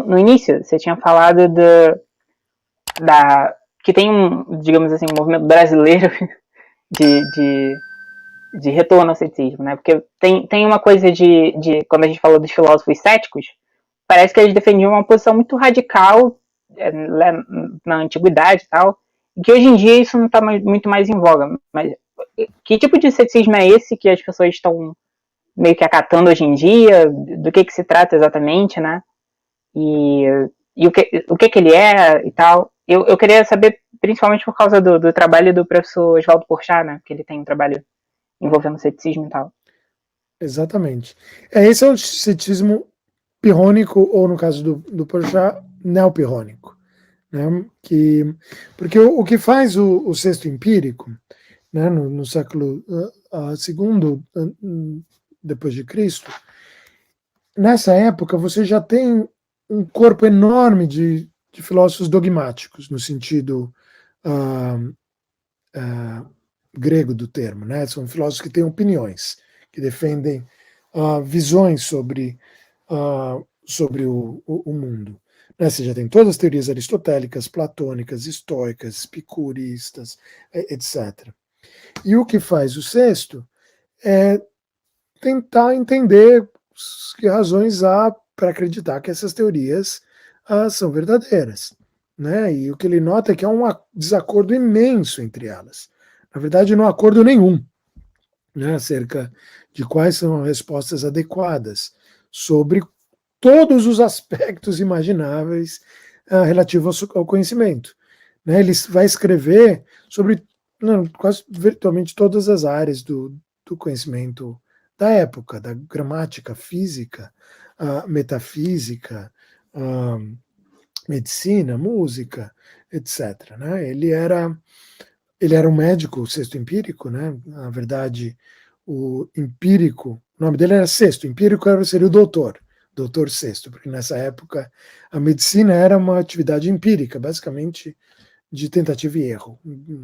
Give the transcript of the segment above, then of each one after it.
no início, você tinha falado que tem digamos assim, um movimento brasileiro de retorno ao ceticismo, né? Porque tem uma coisa quando a gente falou dos filósofos céticos, parece que eles defendiam uma posição muito radical na antiguidade e tal, e que hoje em dia isso não está muito mais em voga. Mas que tipo de ceticismo é esse que as pessoas estão meio que acatando hoje em dia? Do que se trata exatamente, né? E o que ele é e tal. Eu queria saber, principalmente por causa do trabalho do professor Oswaldo Porchat, né? Que ele tem um trabalho envolvendo ceticismo e tal. Exatamente. Esse é um ceticismo pirrônico, ou no caso do Porchat, neopirrônico. Né? Porque o que faz o sexto empírico, né, no século II depois de Cristo, nessa época você já tem um corpo enorme de filósofos dogmáticos, no sentido grego do termo. Né? São filósofos que têm opiniões, que defendem visões sobre o mundo. Né? Você já tem todas as teorias aristotélicas, platônicas, estoicas, epicuristas, etc. E o que faz o sexto é tentar entender que razões há para acreditar que essas teorias são verdadeiras. Né? E o que ele nota é que há um desacordo imenso entre elas. Na verdade, não há acordo nenhum, né, acerca de quais são as respostas adequadas sobre todos os aspectos imagináveis relativos ao conhecimento. Né? Ele vai escrever sobre quase virtualmente todas as áreas do conhecimento da época, da gramática, física, metafísica, medicina, música, etc. Né? Ele era um médico, sexto empírico, né? Na verdade, o empírico, o nome dele era sexto, empírico seria o doutor sexto, porque nessa época a medicina era uma atividade empírica, basicamente de tentativa e erro, de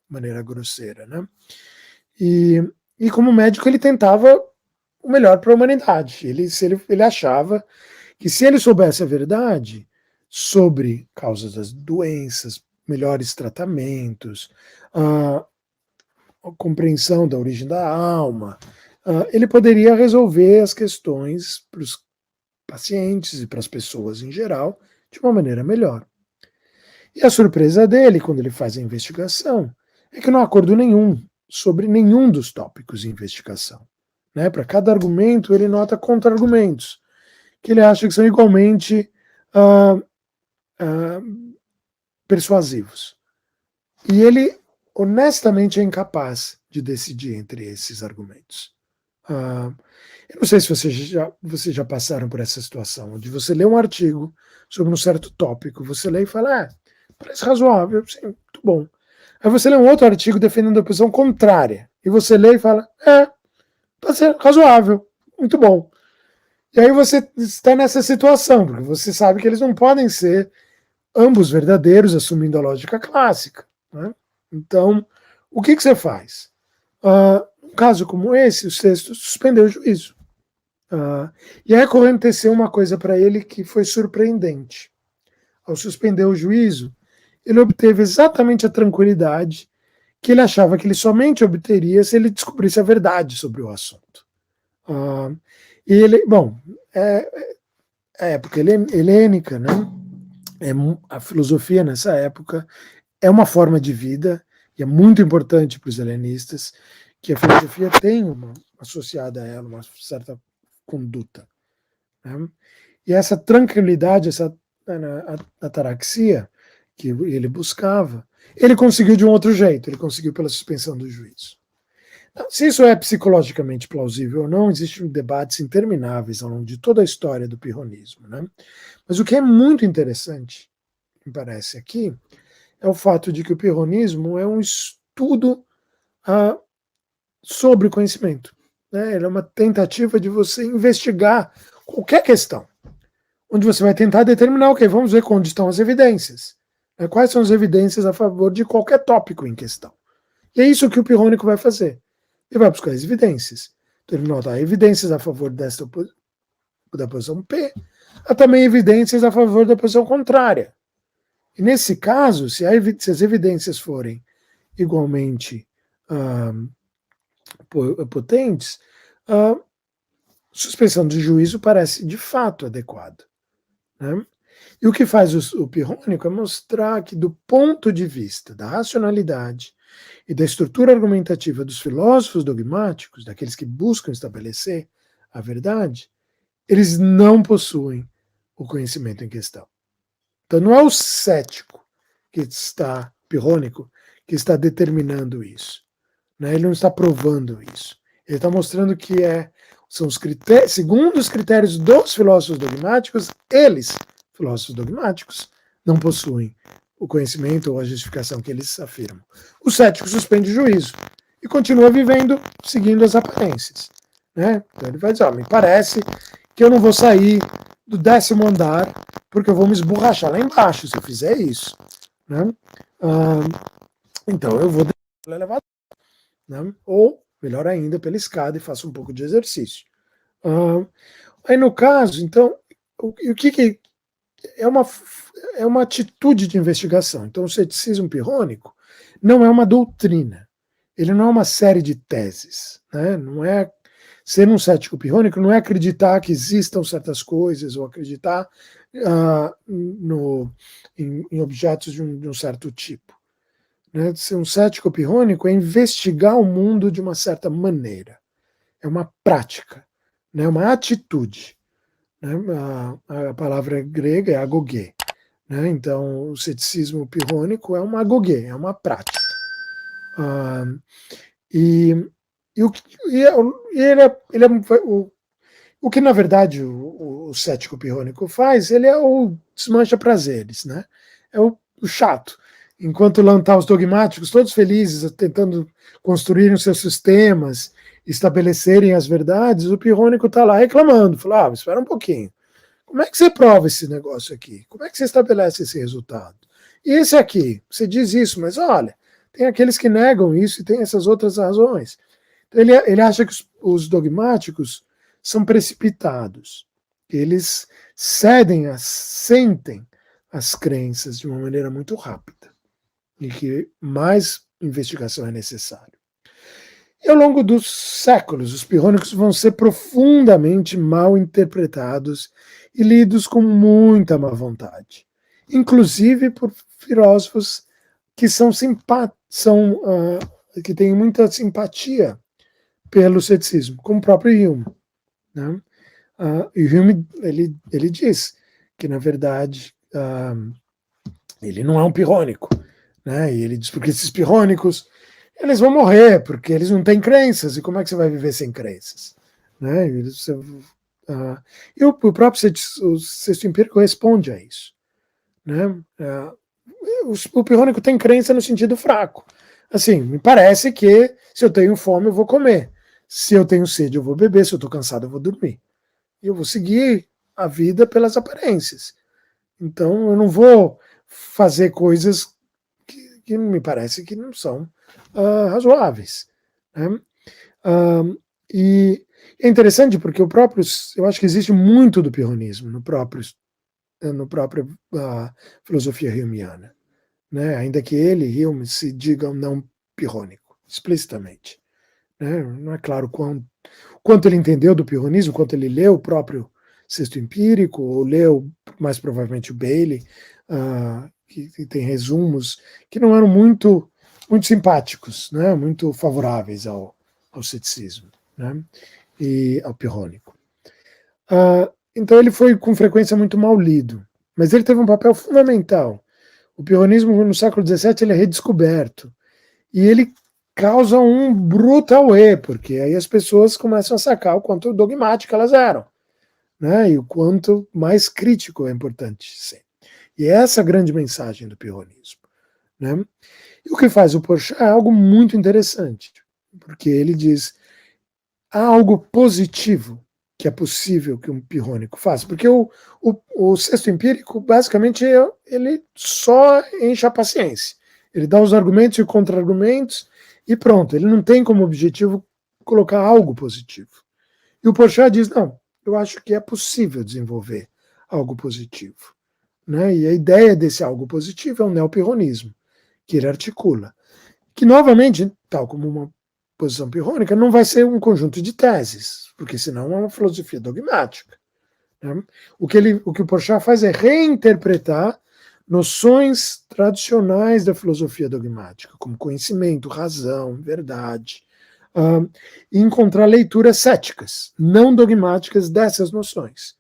maneira grosseira, né? E como médico ele tentava o melhor para a humanidade. Ele achava que se ele soubesse a verdade sobre causas das doenças, melhores tratamentos, a compreensão da origem da alma, ele poderia resolver as questões para os pacientes e para as pessoas em geral de uma maneira melhor. E a surpresa dele, quando ele faz a investigação, é que não há acordo nenhum sobre nenhum dos tópicos de investigação. Né? Para cada argumento, ele nota contra-argumentos, que ele acha que são igualmente persuasivos. E ele, honestamente, é incapaz de decidir entre esses argumentos. Eu não sei se vocês já passaram por essa situação, onde você lê um artigo sobre um certo tópico, você lê e fala, parece razoável, sim, muito bom. Aí você lê um outro artigo defendendo a posição contrária, e você lê e fala, pode ser razoável, muito bom. E aí você está nessa situação, porque você sabe que eles não podem ser ambos verdadeiros, assumindo a lógica clássica. Né? Então, o que você faz? Um caso como esse, o sexto suspendeu o juízo. E aí aconteceu uma coisa para ele que foi surpreendente. Ao suspender o juízo, ele obteve exatamente a tranquilidade que ele achava que ele somente obteria se ele descobrisse a verdade sobre o assunto. E ele, bom, a época helênica, né? A filosofia nessa época é uma forma de vida e é muito importante para os helenistas que a filosofia tem associada a ela uma certa conduta. Né? E essa tranquilidade, essa ataraxia que ele buscava, ele conseguiu de um outro jeito, ele conseguiu pela suspensão do juízo. Se isso é psicologicamente plausível ou não, existem debates intermináveis ao longo de toda a história do pirronismo. Né? Mas o que é muito interessante, me parece aqui, é o fato de que o pirronismo é um estudo sobre conhecimento. Né? Ele é uma tentativa de você investigar qualquer questão, onde você vai tentar determinar, ok, vamos ver onde estão as evidências. Né? Quais são as evidências a favor de qualquer tópico em questão. E é isso que o pirrônico vai fazer. Ele vai buscar as evidências. Então ele nota evidências a favor da posição P, há também evidências a favor da posição contrária. E nesse caso, se as evidências forem igualmente potentes, a suspensão de juízo parece de fato adequada. Né? E o que faz o Pirrônico é mostrar que, do ponto de vista da racionalidade e da estrutura argumentativa dos filósofos dogmáticos, daqueles que buscam estabelecer a verdade, eles não possuem o conhecimento em questão. Então não é o cético pirrônico, que está determinando isso. Né? Ele não está provando isso. Ele está mostrando que são os critérios, segundo os critérios dos filósofos dogmáticos, eles, filósofos dogmáticos, não possuem o conhecimento ou a justificação que eles afirmam. O cético suspende o juízo e continua vivendo seguindo as aparências. Né? Então ele vai dizer, me parece que eu não vou sair do 10º andar porque eu vou me esborrachar lá embaixo se eu fizer isso. Né? Então eu vou pelo elevador. Né? Ou, melhor ainda, pela escada e faço um pouco de exercício. Aí no caso, então, o que é uma atitude de investigação. Então o ceticismo pirrônico não é uma doutrina. Ele não é uma série de teses. Né? Não é ser um cético pirrônico não é acreditar que existam certas coisas ou acreditar em objetos de um certo tipo. Né? Ser um cético pirrônico é investigar o mundo de uma certa maneira. É uma prática, né? Uma atitude. Né? A palavra grega é agogê. Né? Então, o ceticismo pirrônico é uma agogê, é uma prática. O que, na verdade, o cético pirrônico faz, ele é o desmancha prazeres, né? É o chato. Enquanto lá estão os dogmáticos, todos felizes, tentando construir os seus sistemas, estabelecerem as verdades, o pirrônico está lá reclamando, fala, espera um pouquinho. Como é que você prova esse negócio aqui? Como é que você estabelece esse resultado? E esse aqui, você diz isso, mas olha, tem aqueles que negam isso e tem essas outras razões. Então ele acha que os dogmáticos são precipitados. Eles sentem as crenças de uma maneira muito rápida e que mais investigação é necessária. E ao longo dos séculos, os pirrônicos vão ser profundamente mal interpretados e lidos com muita má vontade, inclusive por filósofos que que têm muita simpatia pelo ceticismo, como o próprio Hume. Né? E Hume ele diz que, na verdade, ele não é um pirrônico. Né? E ele diz, porque esses pirrônicos eles vão morrer, porque eles não têm crenças, e como é que você vai viver sem crenças? Né? E o próprio sexto empírico responde a isso. Né? O pirrônico tem crença no sentido fraco. Assim, me parece que se eu tenho fome eu vou comer, se eu tenho sede eu vou beber, se eu estou cansado eu vou dormir. E eu vou seguir a vida pelas aparências. Então eu não vou fazer coisas que me parece que não são razoáveis. Né? E é interessante porque eu acho que existe muito do pirronismo no próprio filosofia humeana. Né? Ainda que Hume, se digam não pirrônico, explicitamente. Né? Não é claro quanto ele entendeu do pirronismo, quanto ele leu o próprio Sexto Empírico, ou leu mais provavelmente o Bailey, que tem resumos que não eram muito simpáticos, né? Muito favoráveis ao ceticismo, né? E ao pirrônico. Então ele foi com frequência muito mal lido, mas ele teve um papel fundamental. O pirronismo no século XVII ele é redescoberto e ele causa um brutal erro, porque aí as pessoas começam a sacar o quanto dogmáticas elas eram, né? E o quanto mais crítico é importante ser. E essa é a grande mensagem do pirronismo. Né? E o que faz o Porchat é algo muito interessante, porque ele diz há algo positivo que é possível que um pirrônico faça, porque o sexto empírico, basicamente, ele só enche a paciência. Ele dá os argumentos e contra-argumentos e pronto, ele não tem como objetivo colocar algo positivo. E o Porchat diz, não, eu acho que é possível desenvolver algo positivo, né? E a ideia desse algo positivo é o neopirronismo, que ele articula, que novamente, tal como uma posição pirrônica, não vai ser um conjunto de teses, porque senão é uma filosofia dogmática, né? O que o Porchat faz é reinterpretar noções tradicionais da filosofia dogmática, como conhecimento, razão, verdade, e encontrar leituras céticas, não dogmáticas dessas noções.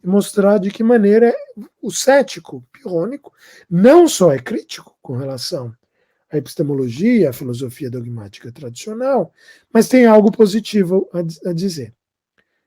E mostrar de que maneira o cético pirrônico não só é crítico com relação à epistemologia, à filosofia dogmática tradicional, mas tem algo positivo a dizer.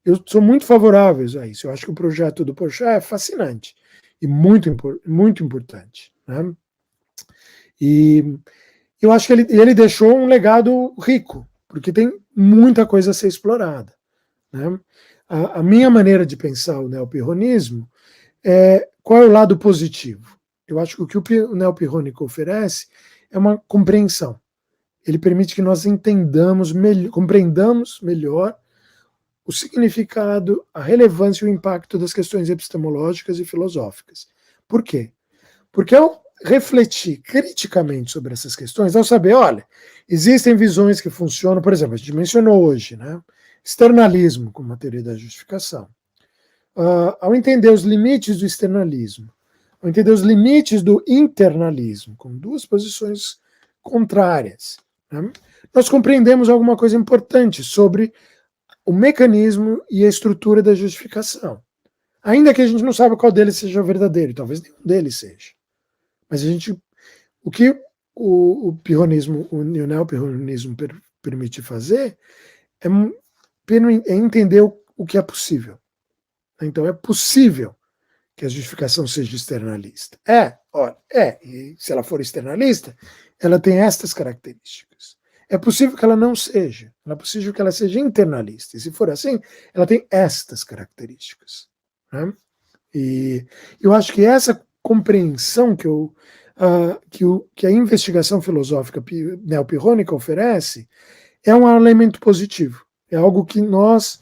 Eu sou muito favorável a isso. Eu acho que o projeto do Porchat é fascinante e muito importante, né? E eu acho que ele deixou um legado rico, porque tem muita coisa a ser explorada, né? A minha maneira de pensar o neopirronismo é qual é o lado positivo. Eu acho que o que o neopirrônico oferece é uma compreensão. Ele permite que nós compreendamos melhor o significado, a relevância e o impacto das questões epistemológicas e filosóficas. Por quê? Porque ao refletir criticamente sobre essas questões, ao saber, olha, existem visões que funcionam, por exemplo, a gente mencionou hoje, né? Externalismo como uma teoria da justificação. Ao entender os limites do externalismo, ao entender os limites do internalismo, com duas posições contrárias, né? Nós compreendemos alguma coisa importante sobre o mecanismo e a estrutura da justificação. Ainda que a gente não saiba qual deles seja o verdadeiro, talvez nenhum deles seja. Mas o que o pirronismo, o neopirronismo permite fazer é entender o que é possível. Então é possível que a justificação seja externalista. E se ela for externalista, ela tem estas características. É possível que ela não seja. É possível que ela seja internalista. E se for assim, ela tem estas características, né? E eu acho que essa compreensão que a investigação filosófica neopirrônica oferece é um elemento positivo. É algo que nós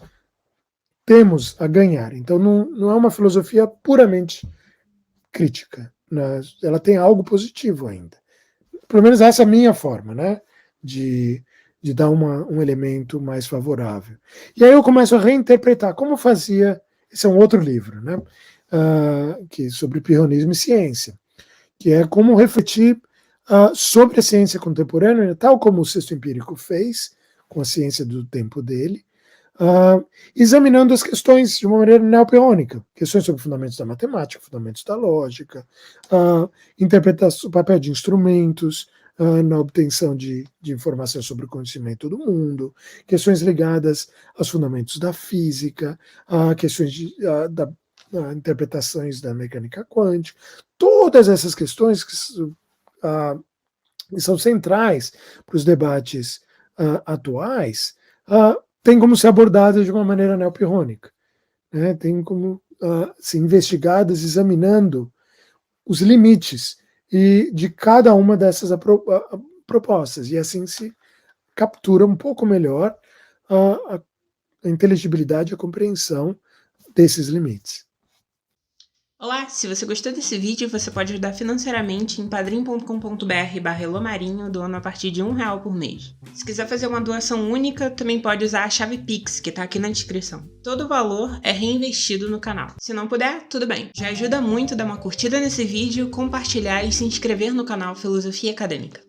temos a ganhar. Então não é uma filosofia puramente crítica, né? Ela tem algo positivo ainda. Pelo menos essa é a minha forma, né? De dar um elemento mais favorável. E aí eu começo a reinterpretar como fazia. Esse é um outro livro, né? Que sobre pirronismo e ciência, que é como refletir sobre a ciência contemporânea, tal como o Sexto Empírico fez com a ciência do tempo dele, examinando as questões de uma maneira neopirrônica, questões sobre fundamentos da matemática, fundamentos da lógica, interpretação, o papel de instrumentos na obtenção de informação sobre o conhecimento do mundo, questões ligadas aos fundamentos da física, questões interpretações da mecânica quântica, todas essas questões que são centrais para os debates atuais, têm como ser abordadas de uma maneira neopirrônica, né? Tem como ser investigadas examinando os limites de cada uma dessas propostas, e assim se captura um pouco melhor a inteligibilidade e a compreensão desses limites. Olá, se você gostou desse vídeo, você pode ajudar financeiramente em padrim.com.br/elomarinho, doando a partir de R$1 por mês. Se quiser fazer uma doação única, também pode usar a chave Pix, que tá aqui na descrição. Todo o valor é reinvestido no canal. Se não puder, tudo bem. Já ajuda muito dar uma curtida nesse vídeo, compartilhar e se inscrever no canal Filosofia Acadêmica.